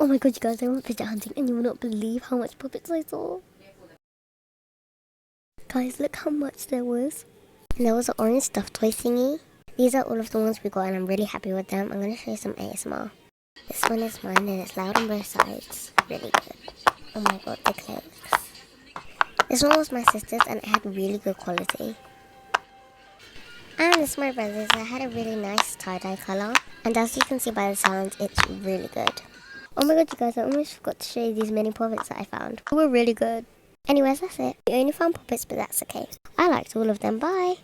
Oh my god, you guys, I went fidget hunting and you will not believe how much puppets I saw. Guys, look how much there was. And there was an orange stuffed toy thingy. These are all of the ones we got and I'm really happy with them. I'm going to show you some ASMR. This one is mine and it's loud on both sides. Really good. Oh my god, the clicks. This one was my sister's and it had really good quality. And this is my brother's. I had a really nice tie-dye colour. And as you can see by the sound, it's really good. Oh my god, you guys, I almost forgot to show you these mini puppets that I found. They were really good. Anyways, that's it. We only found puppets, but that's okay. I liked all of them. Bye!